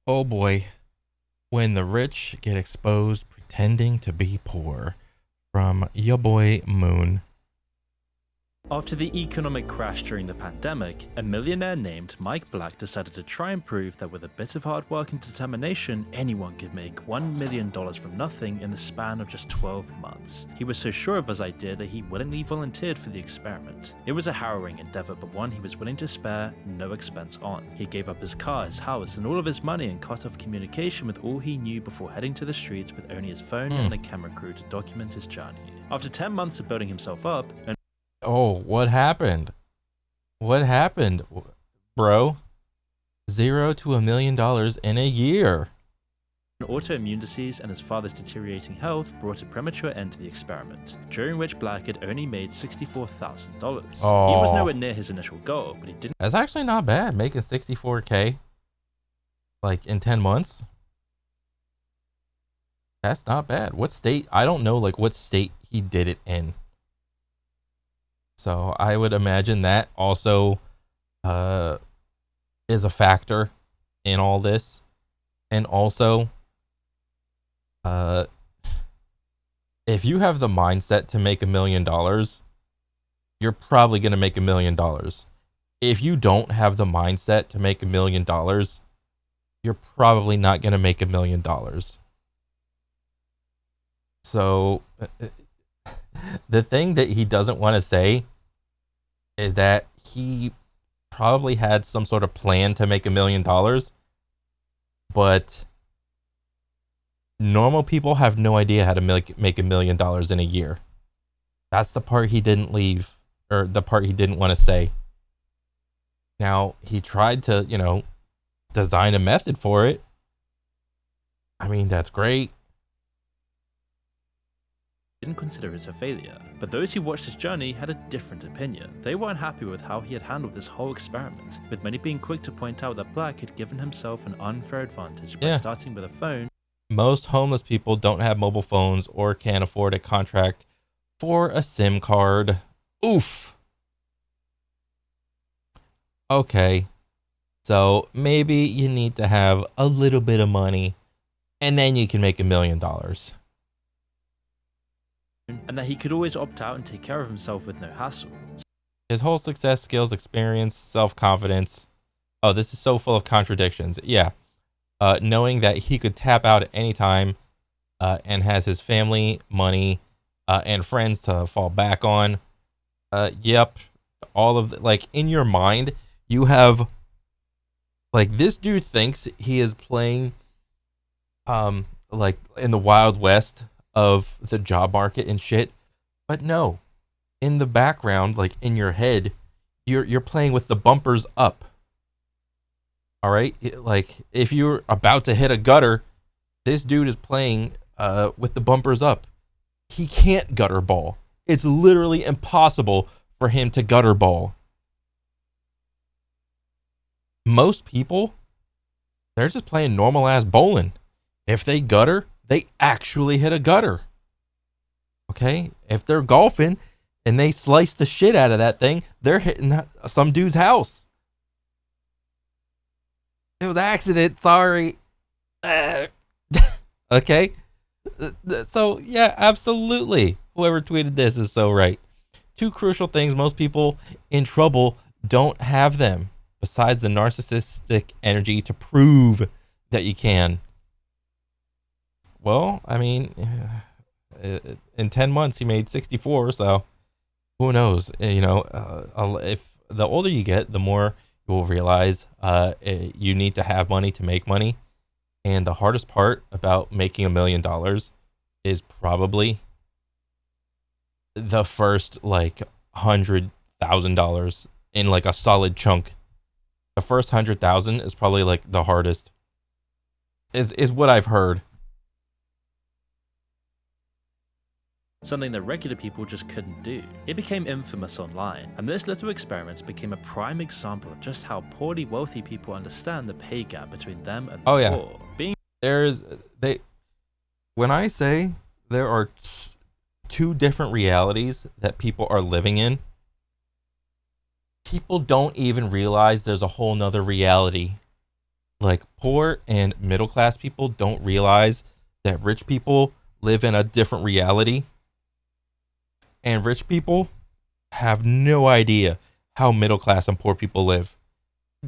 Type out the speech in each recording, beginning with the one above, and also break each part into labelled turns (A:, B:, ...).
A: Oh boy, when the rich get exposed pretending to be poor. From your boy Moon.
B: After the economic crash during the pandemic, a millionaire named Mike Black decided to try and prove that with a bit of hard work and determination, anyone could make $1 million from nothing in the span of just 12 months. He was so sure of his idea that he willingly volunteered for the experiment. It was a harrowing endeavor, but one he was willing to spare no expense on. He gave up his car, his house, and all of his money and cut off communication with all he knew before heading to the streets with only his phone and a camera crew to document his journey. After 10 months of building himself up,
A: Oh, what happened? What happened, bro? 0 to $1 million in a year.
B: an autoimmune disease and his father's deteriorating health brought a premature end to the experiment, during which Black had only made $64,000. He was nowhere near his initial goal, but he didn't.
A: That's actually not bad, making 64K like in 10 months. That's not bad. What state? I don't know like what state he did it in. So I would imagine that also is a factor in all this. And also, if you have the mindset to make $1 million, you're probably going to make $1 million. If you don't have the mindset to make $1 million, you're probably not going to make $1 million. So the thing that he doesn't want to say is that he probably had some sort of plan to make $1 million, but normal people have no idea how to make $1 million in a year. That's the part he didn't leave, or the part he didn't want to say. Now, he tried to, design a method for it. I mean, that's great.
B: Didn't consider it a failure, but those who watched his journey had a different opinion. They weren't happy with how he had handled this whole experiment, with many being quick to point out that Black had given himself an unfair advantage by starting with a phone.
A: Most homeless people don't have mobile phones or can't afford a contract for a SIM card. Oof. Okay, so maybe you need to have a little bit of money and then you can make $1 million.
B: And that he could always opt out and take care of himself with no hassle.
A: His whole success, skills, experience, self-confidence. Oh, this is so full of contradictions. Yeah. Knowing that he could tap out at any time and has his family, money, and friends to fall back on. Yep. All of in your mind, you have this dude thinks he is playing in the Wild West of the job market and shit, but no, in the background, in your head, you're playing with the bumpers up. All right, if you're about to hit a gutter, this dude is playing with the bumpers up. He can't gutter ball. It's literally impossible for him to gutter ball. Most people, they're just playing normal ass bowling. If they gutter, they actually hit a gutter. Okay? If they're golfing and they slice the shit out of that thing, they're hitting some dude's house. It was an accident, sorry. Okay? So, yeah, absolutely. Whoever tweeted this is so right. Two crucial things most people in trouble don't have them, besides the narcissistic energy to prove that you can. Well, I mean, in 10 months he made 64, so who knows? If the older you get, the more you will realize you need to have money to make money. And the hardest part about making $1 million is probably the first $100,000 in a solid chunk. The first 100,000 is probably the hardest. Is what I've heard.
B: Something that regular people just couldn't do. It became infamous online, and this little experiment became a prime example of just how poorly wealthy people understand the pay gap between them and the poor.
A: When I say there are two different realities that people are living in, people don't even realize there's a whole nother reality. Like, poor and middle class people don't realize that rich people live in a different reality, and rich people have no idea how middle class and poor people live.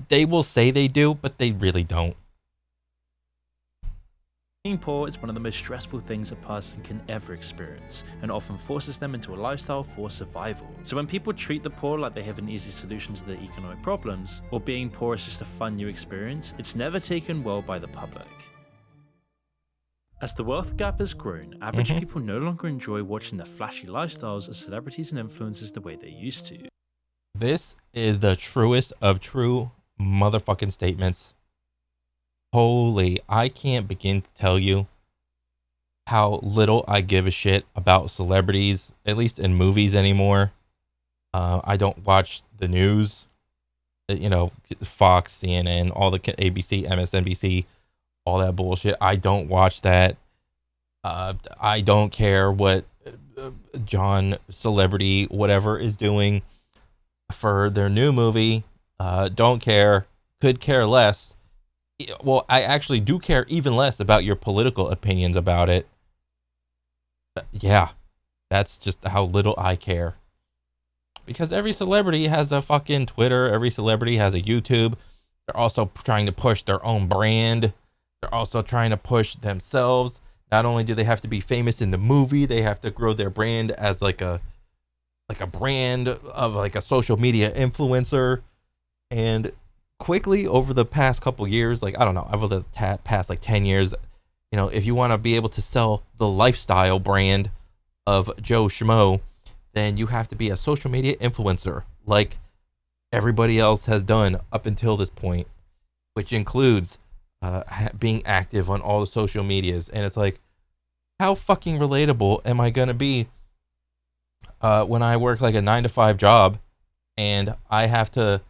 A: They will say they do, but they really don't.
B: Being poor is one of the most stressful things a person can ever experience, and often forces them into a lifestyle for survival. So when people treat the poor like they have an easy solution to their economic problems, or being poor is just a fun new experience, it's never taken well by the public. As the wealth gap has grown, average people no longer enjoy watching the flashy lifestyles of celebrities and influencers the way they used to.
A: This is the truest of true motherfucking statements. Holy, I can't begin to tell you how little I give a shit about celebrities, at least in movies anymore. I don't watch the news, Fox, CNN, all the ABC, MSNBC, all that bullshit. I don't watch that. I don't care what John Celebrity, whatever, is doing for their new movie. Don't care. Could care less. Well, I actually do care even less about your political opinions about it. Yeah, that's just how little I care. Because every celebrity has a fucking Twitter, every celebrity has a YouTube. They're also trying to push their own brand. They're also trying to push themselves. Not only do they have to be famous in the movie, they have to grow their brand as like a brand of like a social media influencer. And quickly over the past couple years, like, I don't know, over the past like 10 years, if you want to be able to sell the lifestyle brand of Joe Schmo, then you have to be a social media influencer like everybody else has done up until this point, which includes being active on all the social medias. And it's like, how fucking relatable am I gonna be when I work like a 9 to 5 job and I have to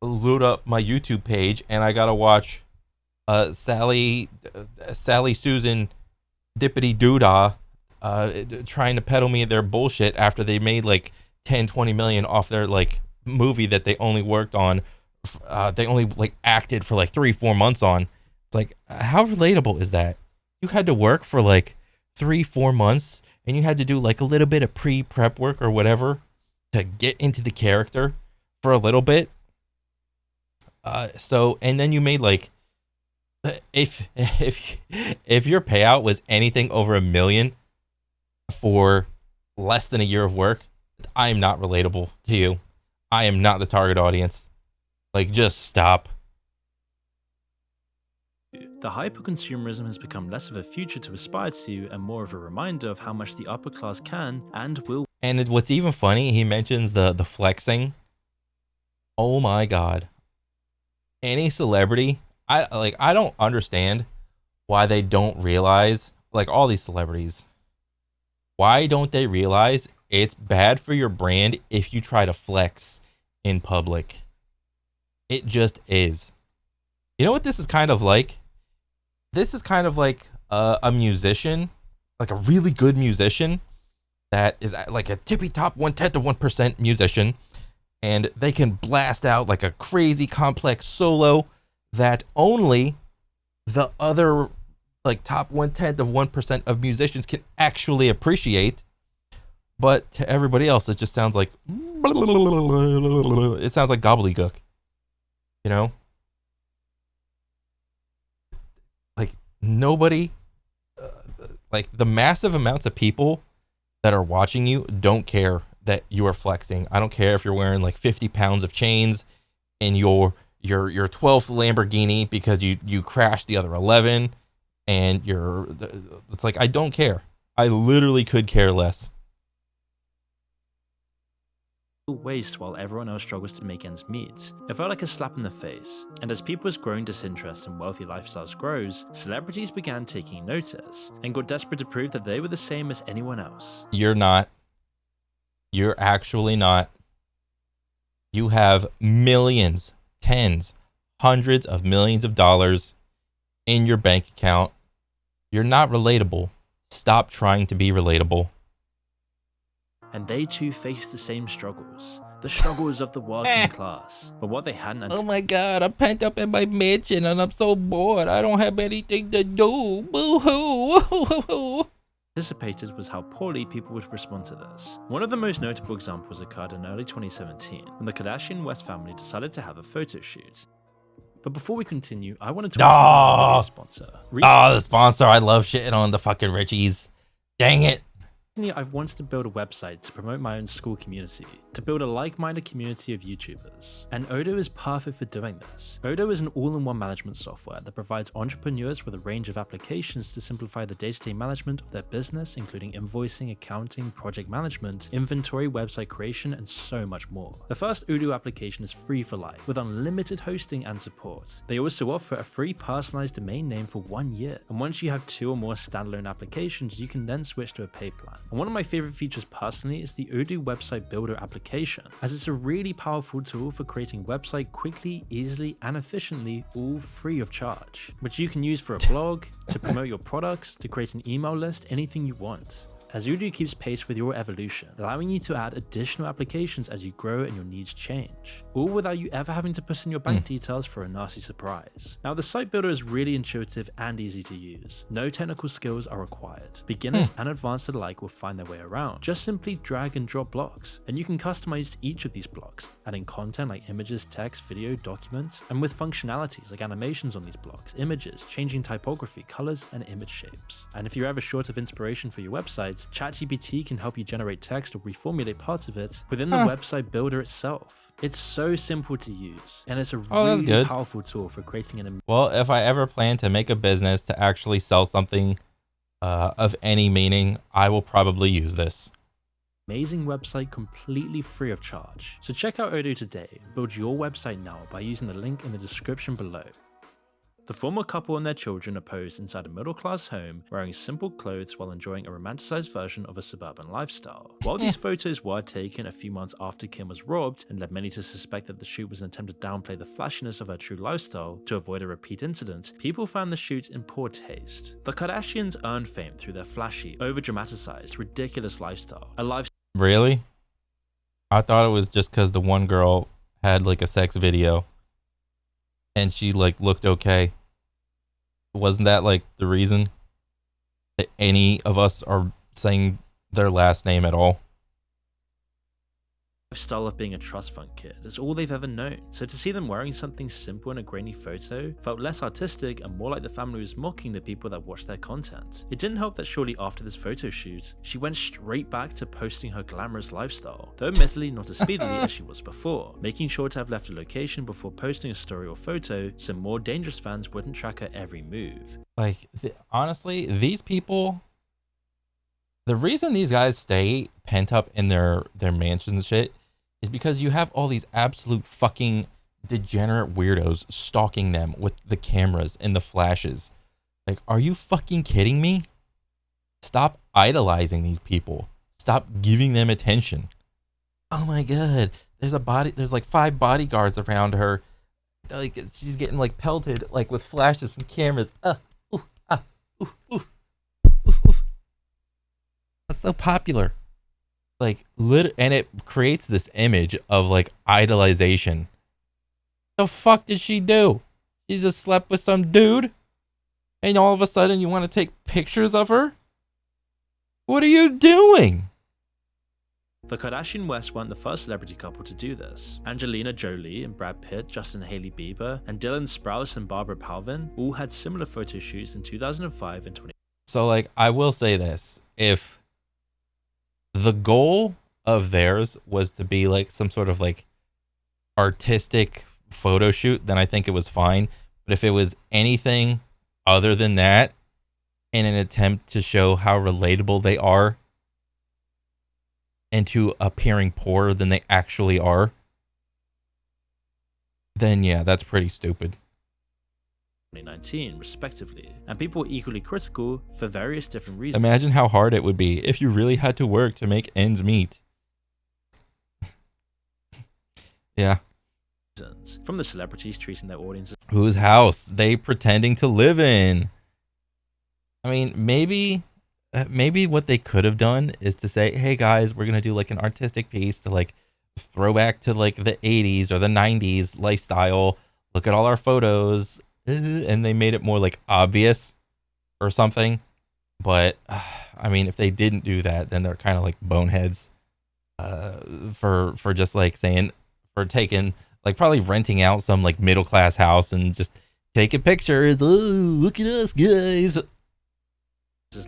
A: load up my YouTube page and I gotta watch Sally Susan Dippity Doodah trying to peddle me their bullshit after they made like 10-20 million off their like movie that they only worked on, they only like acted for like 3-4 months on. It's like, how relatable is that? You had to work for like 3-4 months and you had to do like a little bit of prep work or whatever to get into the character for a little bit. And then you made like, if your payout was anything over $1 million for less than a year of work, I am not relatable to you. I am not the target audience. Like, just stop.
B: The hyper-consumerism has become less of a future to aspire to and more of a reminder of how much the upper class can and will.
A: And what's even funny, he mentions the flexing. Oh my god. Any celebrity, I don't understand why they don't realize, like all these celebrities, why don't they realize it's bad for your brand if you try to flex in public? It just is. You know what this is kind of like? This is kind of like a musician, like a really good musician that is like a tippy top 1/10 of 1% musician, and they can blast out like a crazy complex solo that only the other like top 1/10 of 1% of musicians can actually appreciate. But to everybody else, it just sounds like, it sounds like gobbledygook, you know? Like, nobody, like the massive amounts of people that are watching you don't care that you are flexing. I don't care if you're wearing like 50 pounds of chains in your 12th Lamborghini because you crashed the other 11 and it's like, I don't care. I literally could care less.
B: Waste while everyone else struggles to make ends meet. It felt like a slap in the face, and as people's growing disinterest in wealthy lifestyles grows, celebrities began taking notice and got desperate to prove that they were the same as anyone else.
A: You're not. You're actually not. You have millions, tens, hundreds of millions of dollars in your bank account. You're not relatable. Stop trying to be relatable.
B: And they too faced the same struggles. the struggles of the working class. But what they hadn't
A: Oh my god, I'm pent up in my mansion and I'm so bored. I don't have anything to do. Boo-hoo.
B: anticipated was how poorly people would respond to this. One of the most notable examples occurred in early 2017 when the Kardashian West family decided to have a photo shoot. But before we continue, I wanted to mention our video sponsor.
A: The sponsor. I love shitting on the fucking Richies. Dang it.
B: Recently, I've wanted to build a website to promote my own school community, to build a like-minded community of YouTubers, and Odoo is perfect for doing this. Odoo is an all-in-one management software that provides entrepreneurs with a range of applications to simplify the day-to-day management of their business, including invoicing, accounting, project management, inventory, website creation, and so much more. The first Odoo application is free for life, with unlimited hosting and support. They also offer a free personalized domain name for 1 year, and once you have 2 or more standalone applications, you can then switch to a paid plan. And one of my favorite features personally is the Odoo website builder application, as it's a really powerful tool for creating website quickly, easily, and efficiently, all free of charge, which you can use for a blog, to promote your products, to create an email list, anything you want. As Odoo keeps pace with your evolution, allowing you to add additional applications as you grow and your needs change, all without you ever having to put in your bank details for a nasty surprise. Now, the site builder is really intuitive and easy to use. No technical skills are required. Beginners and advanced alike will find their way around. Just simply drag and drop blocks, and you can customize each of these blocks, adding content like images, text, video, documents, and with functionalities like animations on these blocks, images, changing typography, colors, and image shapes. And if you're ever short of inspiration for your website, ChatGPT can help you generate text or reformulate parts of it within the website builder itself. It's so simple to use, and it's a really powerful tool for creating an...
A: Well, if I ever plan to make a business to actually sell something of any meaning, I will probably use this.
B: Amazing website completely free of charge. So check out Odoo today. Build your website now by using the link in the description below. The former couple and their children are posed inside a middle-class home, wearing simple clothes while enjoying a romanticized version of a suburban lifestyle. While these photos were taken a few months after Kim was robbed and led many to suspect that the shoot was an attempt to downplay the flashiness of her true lifestyle to avoid a repeat incident, people found the shoot in poor taste. The Kardashians earned fame through their flashy, over-dramatized, ridiculous lifestyle. A lifestyle...
A: Really? I thought it was just because the one girl had like a sex video and she like looked okay. Wasn't that like the reason that any of us are saying their last name at all?
B: Lifestyle of being a trust fund kid is all they've ever known, so to see them wearing something simple in a grainy photo felt less artistic and more like the family was mocking the people that watched their content. It didn't help that shortly after this photo shoot, she went straight back to posting her glamorous lifestyle, though admittedly not as speedily as she was before, making sure to have left a location before posting a story or photo so more dangerous fans wouldn't track her every move.
A: Like, honestly, these people, the reason these guys stay pent up in their mansions and shit is because you have all these absolute fucking degenerate weirdos stalking them with the cameras and the flashes. Like, are you fucking kidding me? Stop idolizing these people. Stop giving them attention. Oh my god, there's like 5 bodyguards around her. Like, she's getting like pelted like with flashes from cameras. That's so popular. Like, and it creates this image of like idolization. The fuck did she do? She just slept with some dude, and all of a sudden you want to take pictures of her? What are you doing?
B: The Kardashian West weren't the first celebrity couple to do this. Angelina Jolie and Brad Pitt, Justin Hailey Bieber, and Dylan Sprouse and Barbara Palvin all had similar photo shoots in 2005 and 20.
A: So like, I will say this, if the goal of theirs was to be like some sort of like artistic photo shoot, then I think it was fine. But if it was anything other than that, in an attempt to show how relatable they are and to appearing poorer than they actually are, then yeah, that's pretty stupid.
B: 2019, respectively, and people were equally critical for various different reasons.
A: Imagine how hard it would be if you really had to work to make ends meet. Yeah.
B: From the celebrities treating their audiences.
A: Whose house they pretending to live in? I mean, maybe what they could have done is to say, hey guys, we're gonna do like an artistic piece to like throwback to like the 80s or the 90s lifestyle. Look at all our photos. And they made it more like obvious or something. But I mean, if they didn't do that, then they're kind of like boneheads for just like saying, for taking, like probably renting out some like middle class house and just taking pictures. Oh, look at us, guys.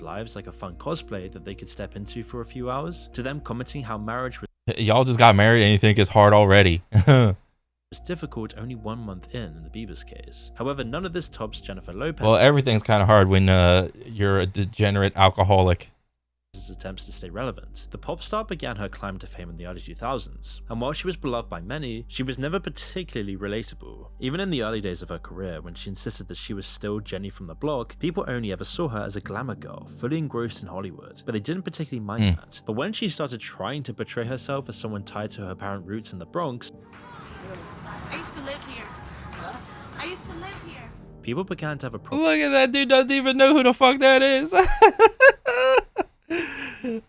B: Lives like a fun cosplay that they could step into for a few hours, to them commenting how marriage
A: Y'all just got married and you think it's hard already.
B: was difficult only 1 month in the Bieber's case. However, none of this tops Jennifer Lopez.
A: Well, everything's kind of hard when you're a degenerate alcoholic.
B: Attempts to stay relevant. The pop star began her climb to fame in the early 2000s, and while she was beloved by many, she was never particularly relatable. Even in the early days of her career, when she insisted that she was still Jenny from the block, people only ever saw her as a glamour girl, fully engrossed in Hollywood, but they didn't particularly mind that. But when she started trying to portray herself as someone tied to her parent roots in the Bronx,
C: I used to live here. I used to live here.
B: people began to have a problem.
A: Look at that dude, doesn't even know who the fuck that is.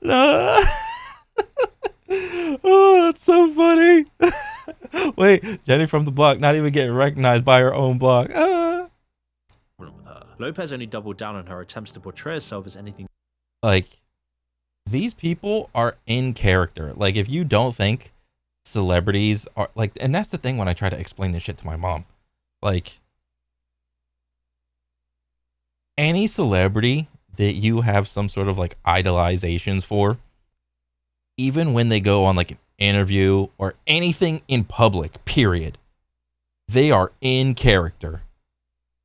A: No. Oh, that's so funny. Wait, Jenny from the block, not even getting recognized by her own block.
B: With her. Lopez only doubled down on her attempts to portray herself as anything.
A: Like, these people are in character. Like, if you don't think celebrities are like, and that's the thing when I try to explain this shit to my mom, like, any celebrity that you have some sort of like idolizations for, even when they go on like an interview or anything in public, period, they are in character.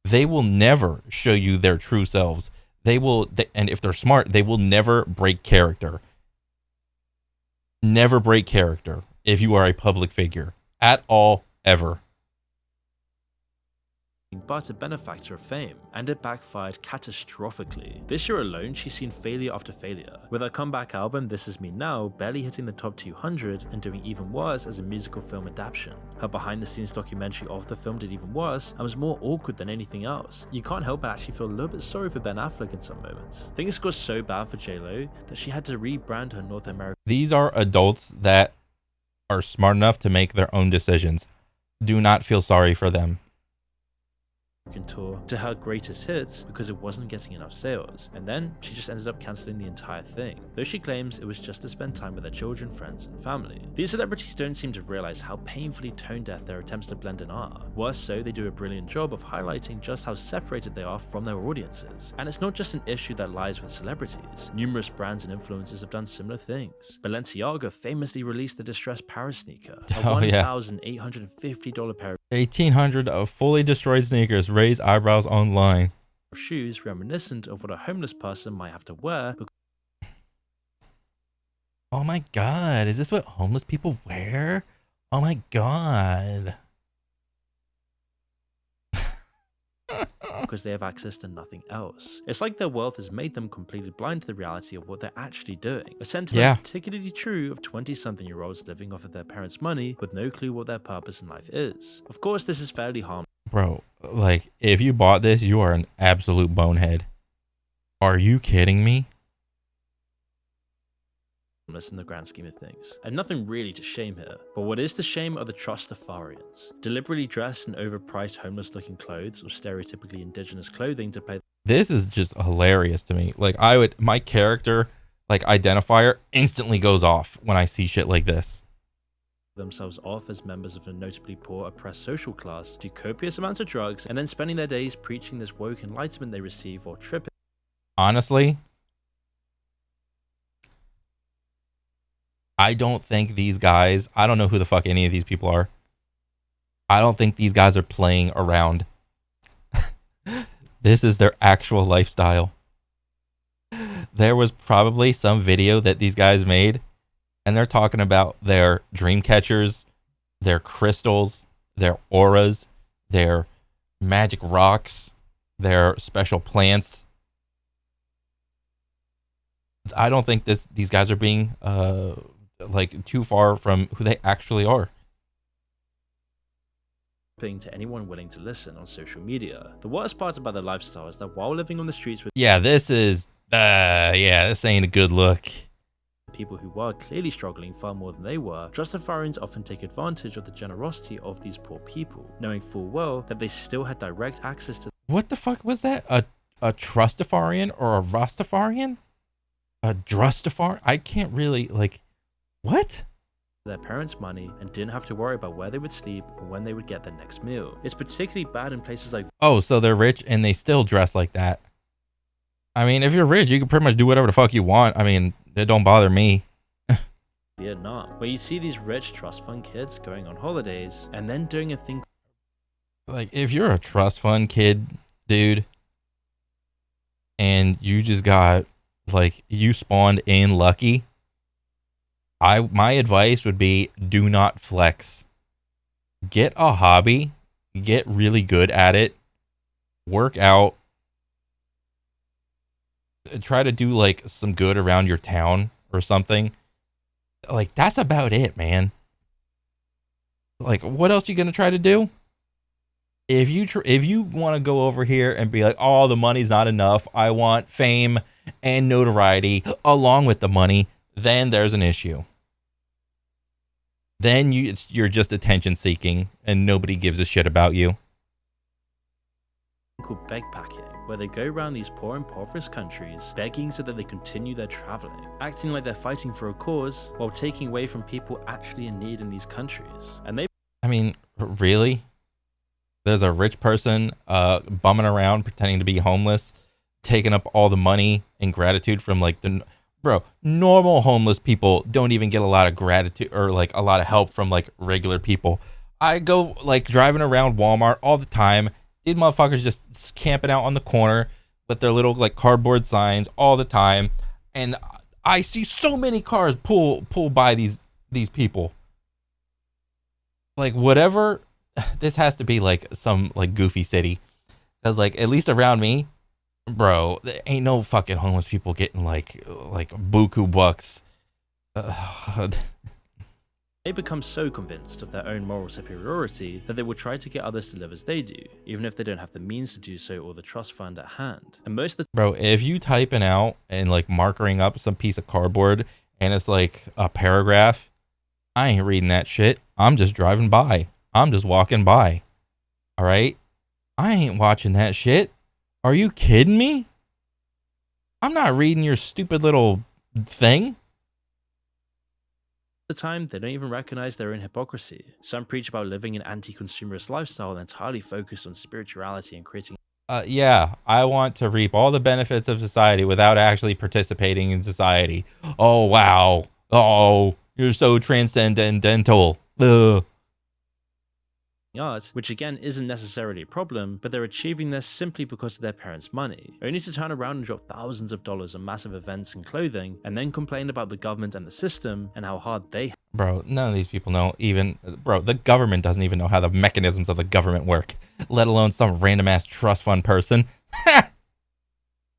A: They will never show you their true selves. And if they're smart, they will never break character. Never break character if you are a public figure at all, ever.
B: But a benefactor of fame, and it backfired catastrophically. This year alone, she's seen failure after failure, with her comeback album This Is Me Now barely hitting the top 200 and doing even worse as a musical film adaptation. Her behind the scenes documentary of the film did even worse and was more awkward than anything else. You can't help but actually feel a little bit sorry for Ben Affleck in some moments. Things got so bad for J-Lo that she had to rebrand her North American
A: These are adults that are smart enough to make their own decisions. Do not feel sorry for them.
B: tour to her greatest hits because it wasn't getting enough sales, and then she just ended up cancelling the entire thing, though she claims it was just to spend time with their children, friends, and family. These celebrities don't seem to realize how painfully tone deaf their attempts to blend in are. Worse so, they do a brilliant job of highlighting just how separated they are from their audiences. And it's not just an issue that lies with celebrities. Numerous brands and influencers have done similar things. Balenciaga famously released the distressed Paris sneaker, a $1,850 pair
A: 1,800 of fully destroyed sneakers raise eyebrows online.
B: of shoes reminiscent of what a homeless person might have to wear.
A: Oh my god, is this what homeless people wear? Oh my god.
B: Because they have access to nothing else. It's like their wealth has made them completely blind to the reality of what they're actually doing. A sentiment particularly true of 20-something-year-olds living off of their parents' money with no clue what their purpose in life is. Of course, this is fairly harmless.
A: Bro, like, if you bought this, you are an absolute bonehead. Are you kidding me?
B: In the grand scheme of things, and nothing really to shame here. But what is to shame are the Trustafarians, deliberately dressed in overpriced homeless-looking clothes or stereotypically indigenous clothing to play.
A: This is just hilarious to me. Like, my character, like, identifier instantly goes off when I see shit like this.
B: Themselves off as members of a notably poor, oppressed social class, do copious amounts of drugs, and then spending their days preaching this woke enlightenment they receive while tripping.
A: Honestly, I don't think these guys, I don't know who the fuck any of these people are. I don't think these guys are playing around. This is their actual lifestyle. There was probably some video that these guys made, and they're talking about their dream catchers, their crystals, their auras, their magic rocks, their special plants. I don't think these guys are being like too far from who they actually are.
B: To anyone willing to listen on social media. The worst part about their lifestyle is that while living on the streets with
A: Yeah, this ain't a good look.
B: people who were clearly struggling far more than they were, Trustafarians often take advantage of the generosity of these poor people, knowing full well that they still had direct access to
A: What the fuck was that? A Trustafarian or a Rastafarian? A Drustafar? I can't really, like, what?
B: their parents' money and didn't have to worry about where they would sleep or when they would get their next meal. It's particularly bad in places like
A: Oh, so they're rich and they still dress like that. I mean, if you're rich, you can pretty much do whatever the fuck you want. I mean, it don't bother me.
B: Vietnam, where you see these rich trust fund kids going on holidays and then doing a thing
A: Like, if you're a trust fund kid, dude, and you just got, like, you spawned in lucky, my advice would be do not flex. Get a hobby, get really good at it, work out, try to do like some good around your town or something. Like, that's about it, man. Like, what else are you gonna try to do? If you want to go over here and be like, oh, the money's not enough, I want fame and notoriety along with the money, then there's an issue. Then you're just attention seeking and nobody gives a shit about you.
B: called backpacking, where they go around these poor and impoverished countries begging so that they continue their traveling, acting like they're fighting for a cause while taking away from people actually in need in these countries. And
A: I mean, really? There's a rich person bumming around pretending to be homeless, taking up all the money and gratitude from like normal homeless people don't even get a lot of gratitude or like a lot of help from like regular people. I go like driving around Walmart all the time. These motherfuckers just camping out on the corner with their little like cardboard signs all the time, and I see so many cars pull by these people. Like, whatever, this has to be like some like goofy city, because like at least around me, bro, there ain't no fucking homeless people getting like buku bucks.
B: They become so convinced of their own moral superiority that they will try to get others to live as they do, even if they don't have the means to do so or the trust fund at hand. And most of the
A: Bro, if you typing out and like markering up some piece of cardboard and it's like a paragraph, I ain't reading that shit. I'm just driving by. I'm just walking by. All right? I ain't watching that shit. Are you kidding me? I'm not reading your stupid little thing.
B: time, they don't even recognize their own hypocrisy. Some preach about living an anti-consumerist lifestyle and entirely focused on spirituality and creating
A: Yeah, I want to reap all the benefits of society without actually participating in society. Oh, wow. Oh, you're so transcendental. Ugh.
B: art, which again isn't necessarily a problem, but they're achieving this simply because of their parents' money, only to turn around and drop thousands of dollars on massive events and clothing, and then complain about the government and the system and how hard they
A: Bro, none of these people know even, bro, the government doesn't even know how the mechanisms of the government work, let alone some random ass trust fund person.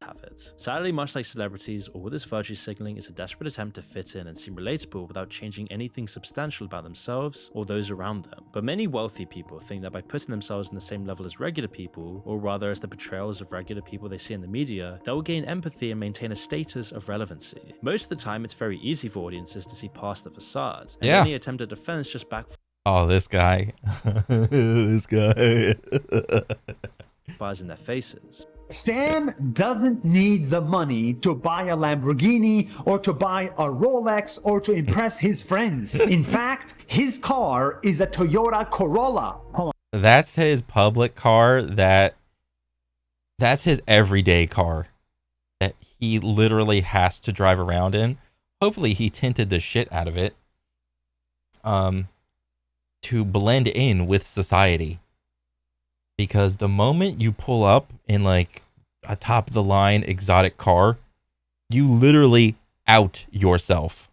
B: have it. Sadly, much like celebrities, all this virtue signaling is a desperate attempt to fit in and seem relatable without changing anything substantial about themselves or those around them. But many wealthy people think that by putting themselves on the same level as regular people, or rather as the portrayals of regular people they see in the media, they will gain empathy and maintain a status of relevancy. Most of the time, it's very easy for audiences to see past the facade, and
A: Yeah.
B: any attempt at defense just
A: Oh, this guy. This guy.
B: backfires in their faces.
D: Sam doesn't need the money to buy a Lamborghini or to buy a Rolex or to impress his friends. In fact, his car is a Toyota Corolla. Hold on.
A: That's his public car. That's his everyday car that he literally has to drive around in. Hopefully he tinted the shit out of it to blend in with society. Because the moment you pull up in like a top of the line exotic car, you literally out yourself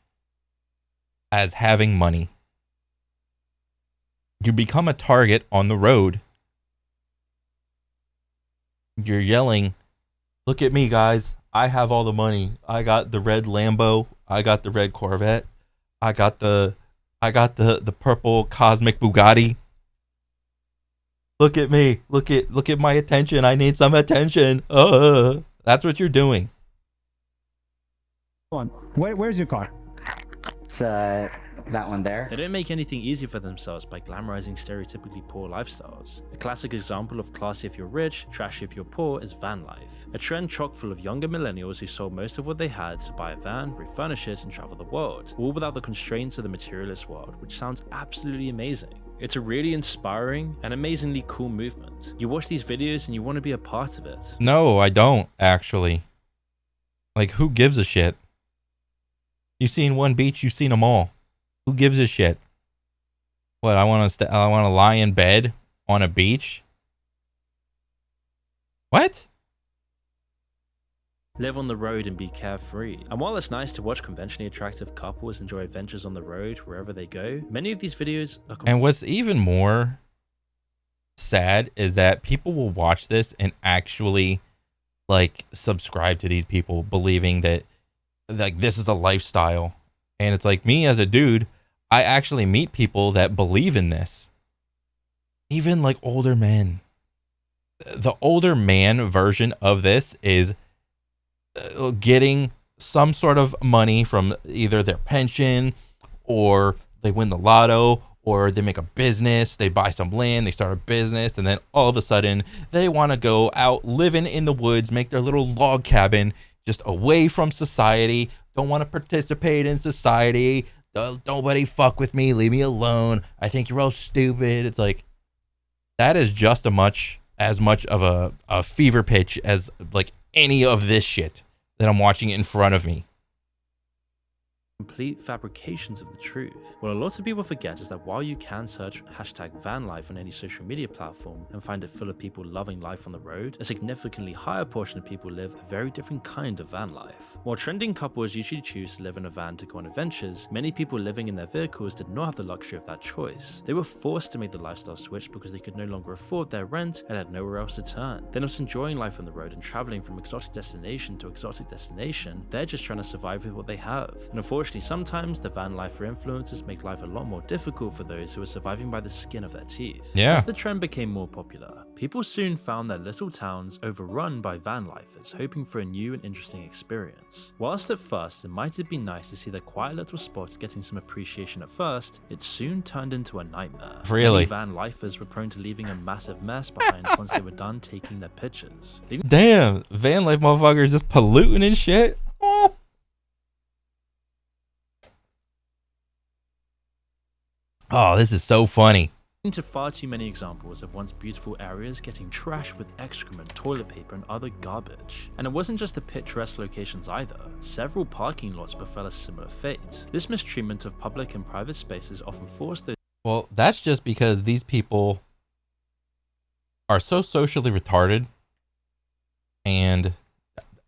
A: as having money. You become a target on the road. You're yelling, "Look at me, guys. I have all the money. I got the red Lambo. I got the red Corvette. I got the purple cosmic Bugatti. Look at me. Look at my attention. I need some attention." That's what you're doing.
D: Hold on. Where's your car?
E: It's that one there.
B: They don't make anything easy for themselves by glamorizing stereotypically poor lifestyles. A classic example of classy if you're rich, trashy if you're poor is van life. A trend chock full of younger millennials who sold most of what they had to buy a van, refurnish it, and travel the world, all without the constraints of the materialist world, which sounds absolutely amazing. It's a really inspiring and amazingly cool movement. You watch these videos and you want to be a part of it.
A: No, I don't, actually. Like, who gives a shit? You've seen one beach, you've seen them all. Who gives a shit? What, I want to lie in bed on a beach? What?
B: Live on the road and be carefree. And while it's nice to watch conventionally attractive couples enjoy adventures on the road wherever they go, many of these videos are...
A: And what's even more sad is that people will watch this and actually, like, subscribe to these people, believing that, like, this is a lifestyle. And it's like, me as a dude, I actually meet people that believe in this. Even, like, older men. The older man version of this is getting some sort of money from either their pension, or they win the lotto, or they make a business, they buy some land, they start a business, and then all of a sudden they want to go out living in the woods, make their little log cabin just away from society, don't want to participate in society, nobody fuck with me, leave me alone, I think you're all stupid. It's like, that is just as much of a fever pitch as like any of this shit that I'm watching in front of me.
B: Complete fabrications of the truth. What a lot of people forget is that while you can search #vanlife on any social media platform and find it full of people loving life on the road, a significantly higher portion of people live a very different kind of van life. While trending couples usually choose to live in a van to go on adventures, many people living in their vehicles did not have the luxury of that choice. They were forced to make the lifestyle switch because they could no longer afford their rent and had nowhere else to turn. They're not enjoying life on the road and traveling from exotic destination to exotic destination, they're just trying to survive with what they have. And unfortunately, sometimes the van lifer influencers make life a lot more difficult for those who are surviving by the skin of their teeth.
A: Yeah.
B: As the trend became more popular, people soon found their little towns overrun by van lifers hoping for a new and interesting experience. Whilst at first it might have been nice to see their quiet little spots getting some appreciation at first, it soon turned into a nightmare.
A: Really?
B: Many van lifers were prone to leaving a massive mess behind once they were done taking their pictures.
A: Damn, van life motherfuckers just polluting and shit. Oh. Oh, this is so funny.
B: To far too many examples of once beautiful areas getting trashed with excrement, toilet paper, and other garbage. And it wasn't just the picturesque locations either. Several parking lots befell a similar fate. This mistreatment of public and private spaces often forced those...
A: Well, that's just because these people are so socially retarded. And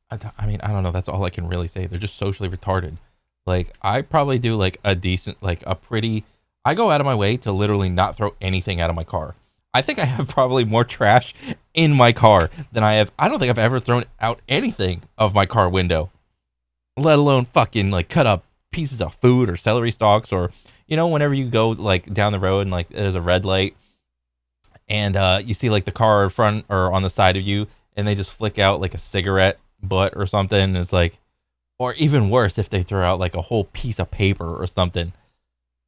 A: I mean, I don't know. That's all I can really say. They're just socially retarded. Like, I probably do like a decent, like a pretty... I go out of my way to literally not throw anything out of my car. I think I have probably more trash in my car than I have. I don't think I've ever thrown out anything of my car window, let alone fucking like cut up pieces of food or celery stalks, or, you know, whenever you go like down the road and like there's a red light and you see like the car in front or on the side of you and they just flick out like a cigarette butt or something. And it's like, or even worse if they throw out like a whole piece of paper or something.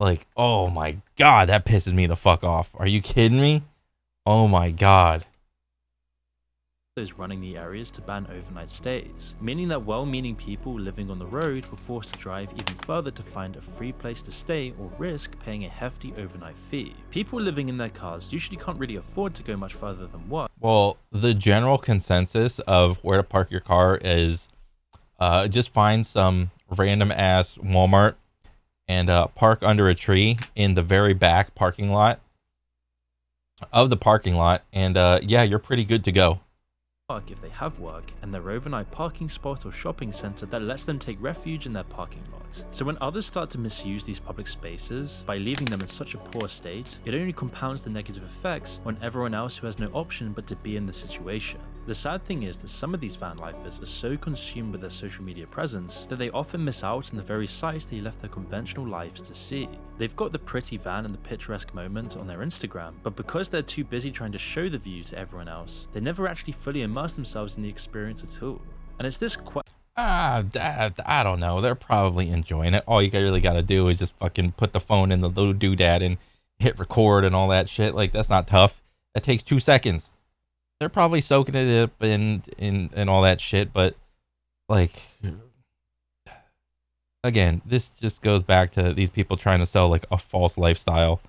A: Like, oh my God, that pisses me the fuck off. Are you kidding me? Oh my God.
B: Those running the areas to ban overnight stays, meaning that well-meaning people living on the road were forced to drive even further to find a free place to stay or risk paying a hefty overnight fee. People living in their cars usually can't really afford to go much further than work.
A: Well, the general consensus of where to park your car is just find some random ass Walmart and park under a tree in the very back parking lot of the parking lot, and yeah, you're pretty good to go.
B: If they have work and their overnight parking spot or shopping center that lets them take refuge in their parking lot. So when others start to misuse these public spaces by leaving them in such a poor state, it only compounds the negative effects on everyone else who has no option but to be in the situation. The sad thing is that some of these van lifers are so consumed with their social media presence that they often miss out on the very sights they left their conventional lives to see. They've got the pretty van and the picturesque moment on their Instagram, but because they're too busy trying to show the view to everyone else, they never actually fully immerse themselves in the experience at all. And it's this
A: I don't know. They're probably enjoying it. All you really got to do is just fucking put the phone in the little doodad and hit record and all that shit. Like, that's not tough. That takes 2 seconds. They're probably soaking it up and all that shit. But, like, again, this just goes back to these people trying to sell, like, a false lifestyle.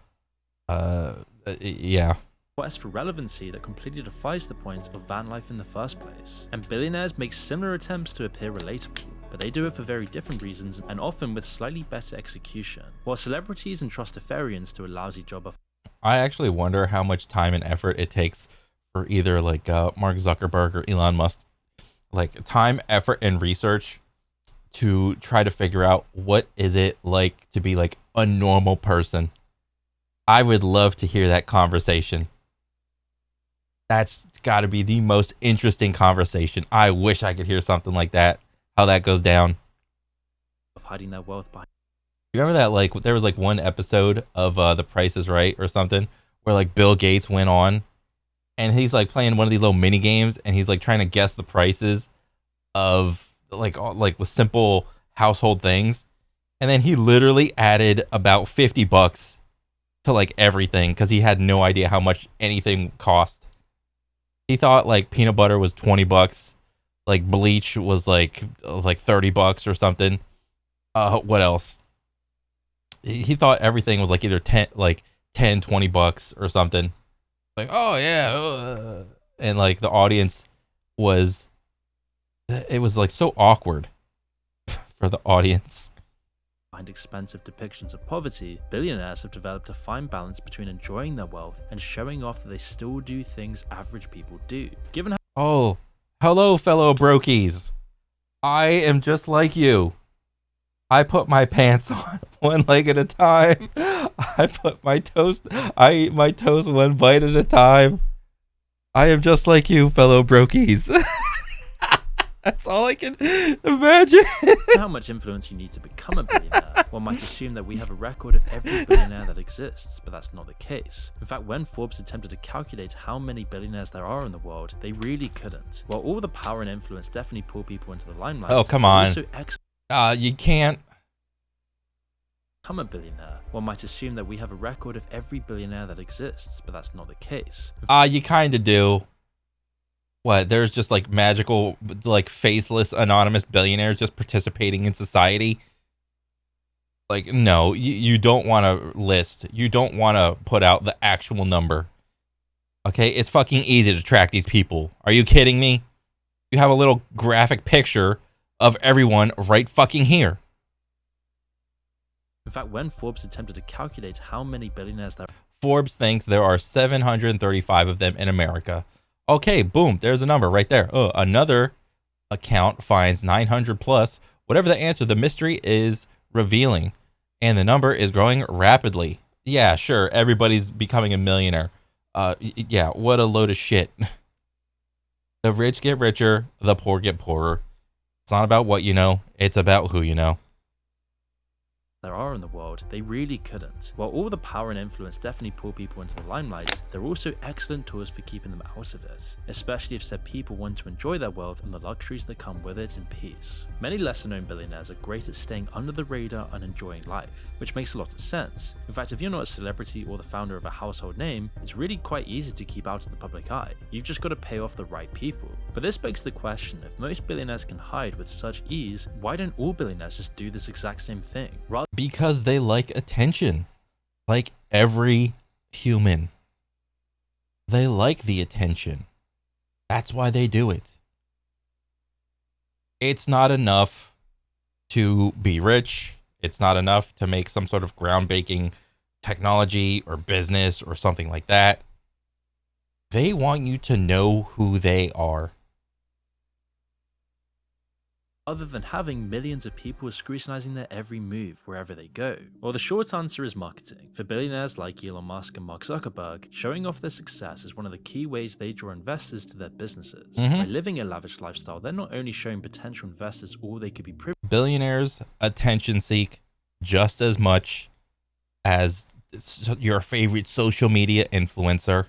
A: Yeah.
B: Quest for relevancy that completely defies the point of van life in the first place. And billionaires make similar attempts to appear relatable, but they do it for very different reasons and often with slightly better execution, while celebrities entrust Ethereans to a lousy job of.
A: I actually wonder how much time and effort it takes for either like Mark Zuckerberg or Elon Musk, like time, effort, and research to try to figure out what is it like to be like a normal person. I would love to hear that conversation. That's got to be the most interesting conversation. I wish I could hear something like that, how that goes down.
B: Of hiding their wealth behind.
A: You remember that, like, there was like one episode of The Price is Right or something where like Bill Gates went on and he's like playing one of these little mini games and he's like trying to guess the prices of like simple household things. And then he literally added about $50 to like everything because he had no idea how much anything cost. He thought like peanut butter was $20, like bleach was like $30 or something. What else? He thought everything was like either 10, like $20 or something. Like, oh yeah, and like the audience was, it was like so awkward for the audience.
B: Behind expensive depictions of poverty, billionaires have developed a fine balance between enjoying their wealth and showing off that they still do things average people do. Given how
A: Oh, hello, fellow brokies. I am just like you. I put my pants on one leg at a time. I put my toast. I eat my toast one bite at a time. I am just like you, fellow brokies. That's all I can imagine.
B: how much influence you need to become a billionaire, one might assume that we have a record of every billionaire that exists, but that's not the case. In fact, when Forbes attempted to calculate how many billionaires there are in the world, they really couldn't. While all the power and influence definitely pull people into the limelight,
A: Oh, come on.
B: Also
A: You can't.
B: become a billionaire, one might assume that we have a record of every billionaire that exists, but that's not the case.
A: You kind of do. What? There's just like magical, like faceless, anonymous billionaires just participating in society. Like, no, you don't want to list. You don't want to put out the actual number. Okay, it's fucking easy to track these people. Are you kidding me? You have a little graphic picture of everyone right fucking here.
B: In fact, when Forbes attempted to calculate how many billionaires there
A: Forbes thinks there are 735 of them in America. Okay, boom, there's a number right there. Oh, another account finds 900 plus. Whatever the answer, the mystery is revealing, and the number is growing rapidly. Yeah, sure, everybody's becoming a millionaire. Yeah, what a load of shit. The rich get richer, the poor get poorer. It's not about what you know, it's about who you know.
B: there are in the world, they really couldn't. While all the power and influence definitely pull people into the limelight, they're also excellent tools for keeping them out of it, especially if said people want to enjoy their wealth and the luxuries that come with it in peace. Many lesser known billionaires are great at staying under the radar and enjoying life, which makes a lot of sense. In fact, if you're not a celebrity or the founder of a household name, it's really quite easy to keep out of the public eye. You've just got to pay off the right people. But this begs the question, if most billionaires can hide with such ease, why don't all billionaires just do this exact same thing?
A: Because they like attention. Like every human. They like the attention. That's why they do it. It's not enough to be rich. It's not enough to make some sort of groundbreaking technology or business or something like that. They want you to know who they are.
B: Other than having millions of people scrutinizing their every move wherever they go? Well, the short answer is marketing. For billionaires like Elon Musk and Mark Zuckerberg, showing off their success is one of the key ways they draw investors to their businesses. By living a lavish lifestyle, they're not only showing potential investors all they could be
A: Billionaires attention seek just as much as your favorite social media influencer,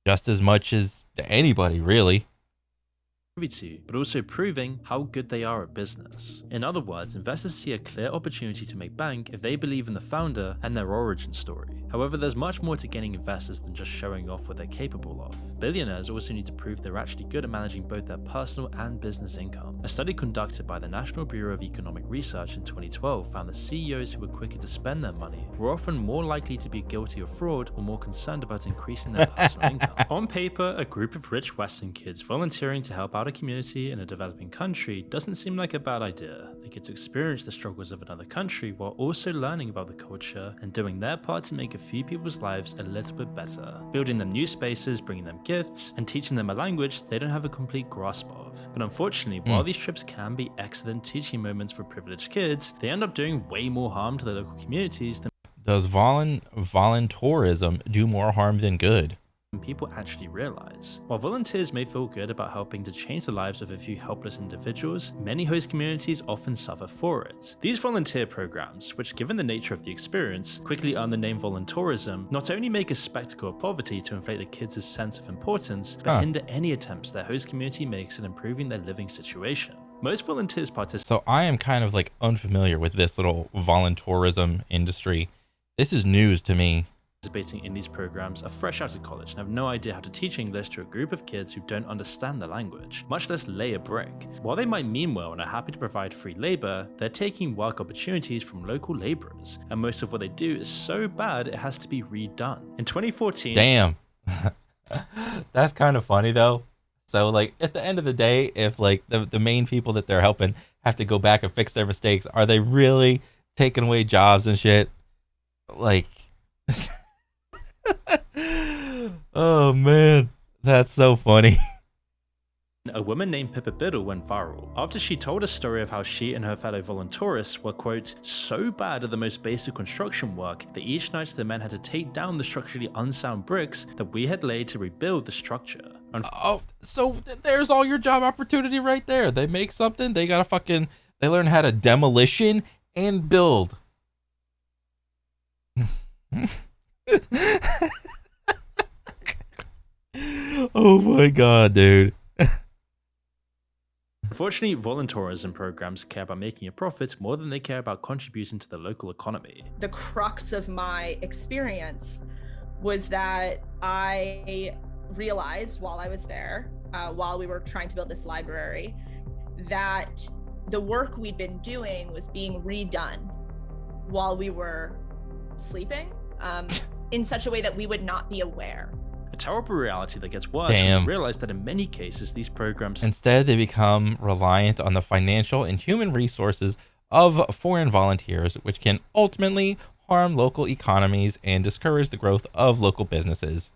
A: just as much as anybody, really.
B: to, but also proving how good they are at business. In other words, investors see a clear opportunity to make bank if they believe in the founder and their origin story. However, there's much more to getting investors than just showing off what they're capable of. Billionaires also need to prove they're actually good at managing both their personal and business income. A study conducted by the National Bureau of Economic Research in 2012 found that CEOs who were quicker to spend their money were often more likely to be guilty of fraud or more concerned about increasing their personal income. On paper, a group of rich Western kids volunteering to help out a community in a developing country doesn't seem like a bad idea. They get to experience the struggles of another country while also learning about the culture and doing their part to make a few people's lives a little bit better, building them new spaces, bringing them gifts, and teaching them a language they don't have a complete grasp of. But unfortunately, while these trips can be excellent teaching moments for privileged kids, they end up doing way more harm to the local communities than
A: Does voluntourism do more harm than good?
B: people actually realize. While volunteers may feel good about helping to change the lives of a few helpless individuals, many host communities often suffer for it. These volunteer programs, which given the nature of the experience, quickly earn the name voluntourism, not only make a spectacle of poverty to inflate the kids' sense of importance, but hinder any attempts their host community makes at improving their living situation. Most volunteers participate.
A: So I am kind of like unfamiliar with this little voluntourism industry. This is news to me.
B: Participating in these programs are fresh out of college and have no idea how to teach English to a group of kids who don't understand the language, much less lay a brick. While they might mean well and are happy to provide free labor, they're taking work opportunities from local laborers, and most of what they do is so bad it has to be redone. In 2014,
A: Damn. That's kind of funny though. So like at the end of the day, if like the main people that they're helping have to go back and fix their mistakes, are they really taking away jobs and shit? Like oh man, that's so funny.
B: a woman named Pippa Biddle went viral after she told a story of how she and her fellow voluntourists were, quote, so bad at the most basic construction work that each night the men had to take down the structurally unsound bricks that we had laid to rebuild the structure.
A: Oh, so there's all your job opportunity right there. They make something, they learn how to demolition and build. Oh my god, dude.
B: Unfortunately, voluntourism programs care about making a profit more than they care about contributing to the local economy.
F: The crux of my experience was that I realized while I was there, while we were trying to build this library, that the work we'd been doing was being redone while we were sleeping, in such a way that we would not be aware.
B: A terrible reality that gets worse when you realize that in many cases these programs
A: instead they become reliant on the financial and human resources of foreign volunteers, which can ultimately harm local economies and discourage the growth of local businesses.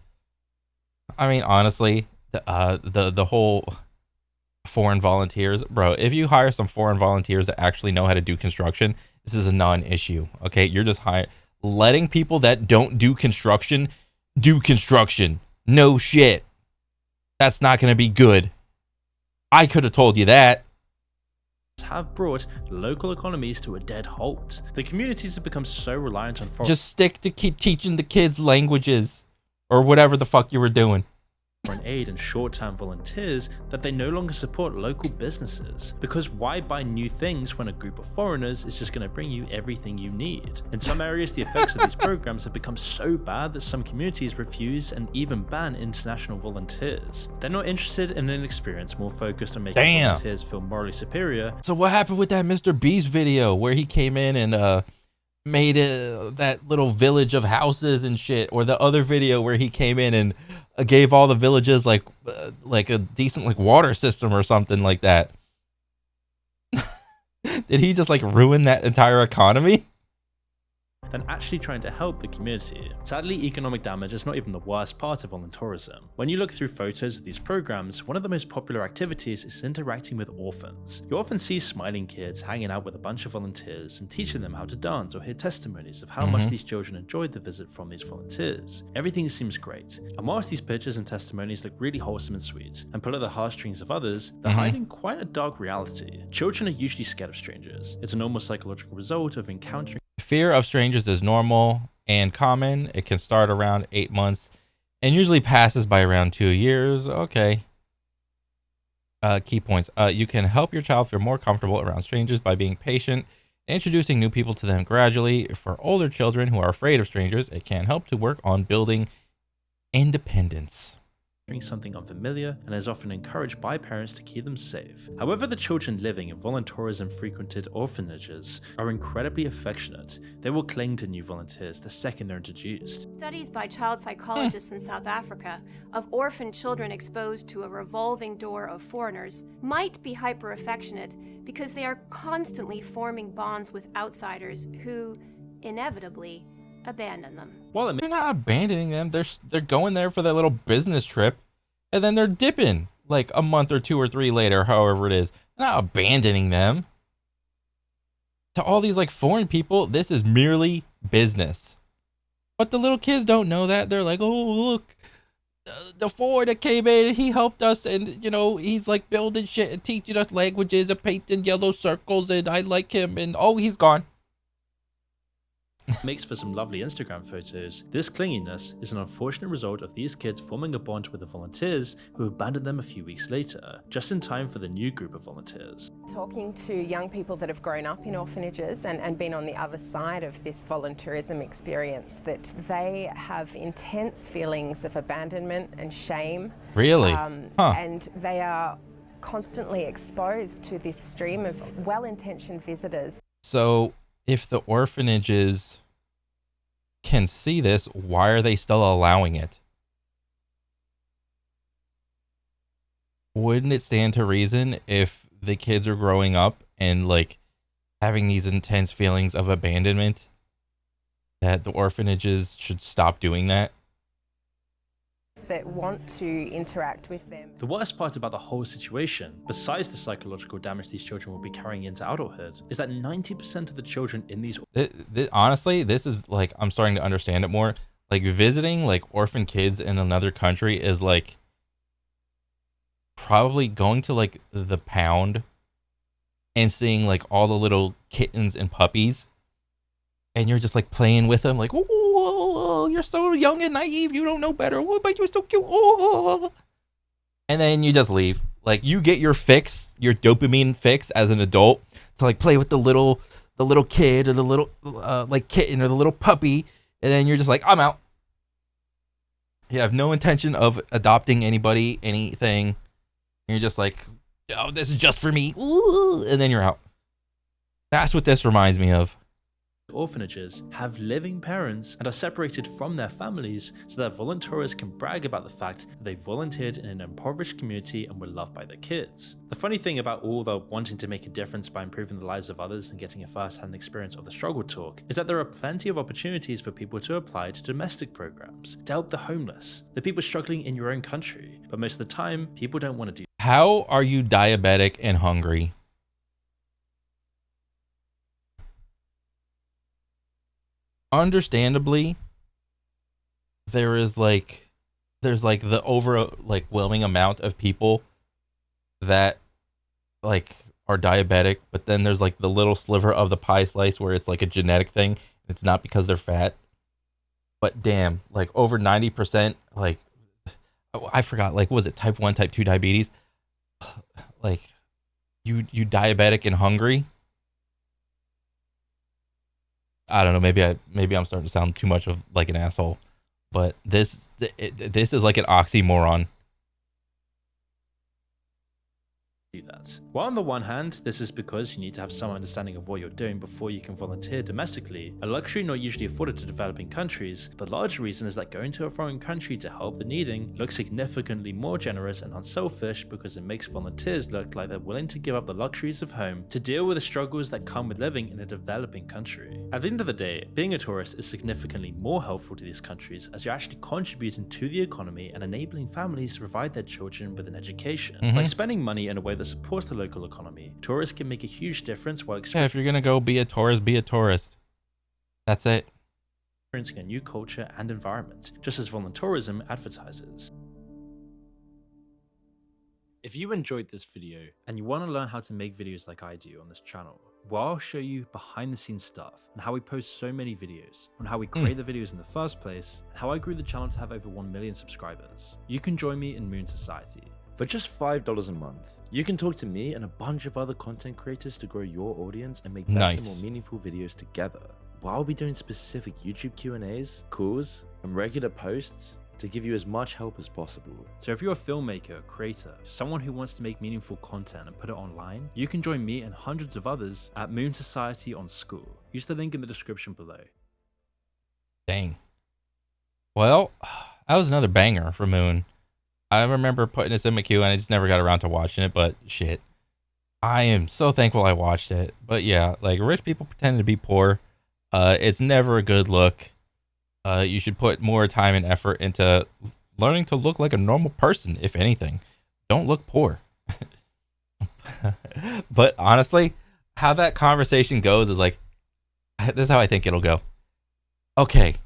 A: I mean, honestly, the whole foreign volunteers, bro, if you hire some foreign volunteers that actually know how to do construction, this is a non-issue. Okay, you're just letting people that don't do construction do construction. No shit. That's not going to be good. I could have told you that.
B: Have brought local economies to a dead halt. The communities have become so reliant on foreign
A: Just stick to keep teaching the kids languages or whatever the fuck you were doing.
B: aid and short-term volunteers that they no longer support local businesses. Because why buy new things when a group of foreigners is just going to bring you everything you need? In some areas, the effects of these programs have become so bad that some communities refuse and even ban international volunteers. They're not interested in an experience more focused on making volunteers feel morally superior.
A: So what happened with that Mr. Beast video where he came in and made that little village of houses and shit, or the other video where he came in and gave all the villages like a decent like water system or something like that? Did he just like ruin that entire economy?
B: Than actually trying to help the community. Sadly, economic damage is not even the worst part of volunteerism. When you look through photos of these programs, one of the most popular activities is interacting with orphans. You often see smiling kids hanging out with a bunch of volunteers and teaching them how to dance, or hear testimonies of how much these children enjoyed the visit from these volunteers. Everything seems great, and whilst these pictures and testimonies look really wholesome and sweet and pull at the heartstrings of others, they're hiding quite a dark reality. Children are usually scared of strangers. It's a normal psychological result of encountering
A: Fear of strangers is normal and common. It can start around 8 months and usually passes by around 2 years. Okay. Key points. You can help your child feel more comfortable around strangers by being patient, introducing new people to them gradually. For older children who are afraid of strangers, it can help to work on building independence.
B: Something unfamiliar and is often encouraged by parents to keep them safe. However, the children living in volunteerism frequented orphanages are incredibly affectionate. They will cling to new volunteers the second they're introduced.
G: Studies by child psychologists in South Africa of orphan children exposed to a revolving door of foreigners might be hyper affectionate because they are constantly forming bonds with outsiders who, inevitably, abandon them.
B: While it
A: They're not abandoning them. They're going there for their little business trip, and then they're dipping like a month or 2 or 3 later, however it is. They're not abandoning them. To all these like foreign people, this is merely business. But the little kids don't know that. They're like, oh look, the foreigner that came in, he helped us, and you know he's like building shit and teaching us languages and painting yellow circles, and I like him, and oh he's gone.
B: makes for some lovely Instagram photos. This clinginess is an unfortunate result of these kids forming a bond with the volunteers who abandoned them a few weeks later, just in time for the new group of volunteers.
H: Talking to young people that have grown up in orphanages and been on the other side of this volunteerism experience, that they have intense feelings of abandonment and shame.
A: Really?
H: And they are constantly exposed to this stream of well-intentioned visitors.
A: So if the orphanages can see this, why are they still allowing it? Wouldn't it stand to reason if the kids are growing up and like having these intense feelings of abandonment that the orphanages should stop doing that?
H: That want to interact with them.
B: The worst part about the whole situation, besides the psychological damage these children will be carrying into adulthood, is that 90% of the children in these
A: honestly, this is like, I'm starting to understand it more. Like visiting like orphan kids in another country is like probably going to like the pound and seeing like all the little kittens and puppies, and you're just like playing with them like, oh, you're so young and naive, you don't know better, oh, but you're so cute, oh. And then you just leave. Like you get your fix, your dopamine fix as an adult to like play with the little kid or the little like kitten or the little puppy, and then you're just like, I'm out. You have no intention of adopting anybody, anything. And you're just like, oh, this is just for me. Ooh, and then you're out. That's what this reminds me of.
B: Orphanages have living parents and are separated from their families so that volunteers can brag about the fact that they volunteered in an impoverished community and were loved by their kids. The funny thing about all the wanting to make a difference by improving the lives of others and getting a first-hand experience of the struggle talk is that there are plenty of opportunities for people to apply to domestic programs, to help the homeless, the people struggling in your own country, but most of the time people don't want to do.
A: How are you diabetic and hungry? Understandably, there's like the overwhelming amount of people that like are diabetic, but then there's like the little sliver of the pie slice where it's like a genetic thing. It's not because they're fat, but damn, like over 90%, like I forgot, like was it type 1, type 2 diabetes? Like you diabetic and hungry? I don't know. Maybe I'm starting to sound too much of like an asshole, but this is like an oxymoron.
B: Do that. While on the one hand, this is because you need to have some understanding of what you're doing before you can volunteer domestically, a luxury not usually afforded to developing countries, the large reason is that going to a foreign country to help the needing looks significantly more generous and unselfish because it makes volunteers look like they're willing to give up the luxuries of home to deal with the struggles that come with living in a developing country. At the end of the day, being a tourist is significantly more helpful to these countries as you're actually contributing to the economy and enabling families to provide their children with an education. By spending money in a way that supports the local economy, tourists can make a huge difference while
A: Yeah, if you're gonna go be a tourist, be a tourist. That's it.
B: experiencing a new culture and environment, just as volunteerism advertises. If you enjoyed this video and you want to learn how to make videos like I do on this channel, well, I'll show you behind the scenes stuff and how we post so many videos, on how we create the videos in the first place, and how I grew the channel to have over 1 million subscribers. You can join me in Moon Society, For just $5 a month, you can talk to me and a bunch of other content creators to grow your audience and make better,
A: Nice.
B: more meaningful videos together. While I'll be doing specific YouTube Q&As, calls, and regular posts to give you as much help as possible. So if you're a filmmaker, creator, someone who wants to make meaningful content and put it online, you can join me and hundreds of others at Moon Society on School. Use the link in the description below.
A: Dang. Well, that was another banger for Moon. I remember putting this in my queue and I just never got around to watching it, but shit. I am so thankful I watched it. But yeah, like rich people pretending to be poor. It's never a good look. You should put more time and effort into learning to look like a normal person, if anything. Don't look poor. But honestly, how that conversation goes is like, this is how I think it'll go. Okay.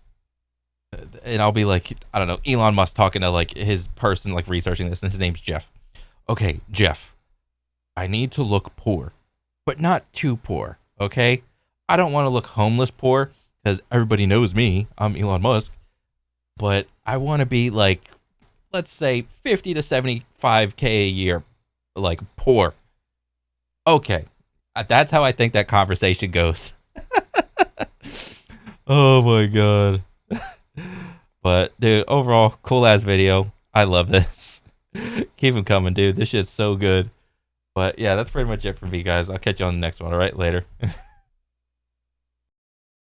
A: And I'll be like, I don't know, Elon Musk talking to like his person, like researching this, and his name's Jeff. Okay, Jeff, I need to look poor, but not too poor, okay? I don't want to look homeless poor, because everybody knows me. I'm Elon Musk. But I want to be like, let's say 50 to 75K a year, like poor. Okay. That's how I think that conversation goes. Oh my God. But dude, overall, cool ass video. I love this. Keep them coming, dude. This shit's so good. But yeah, that's pretty much it for me, guys. I'll catch you on the next one. All right, later.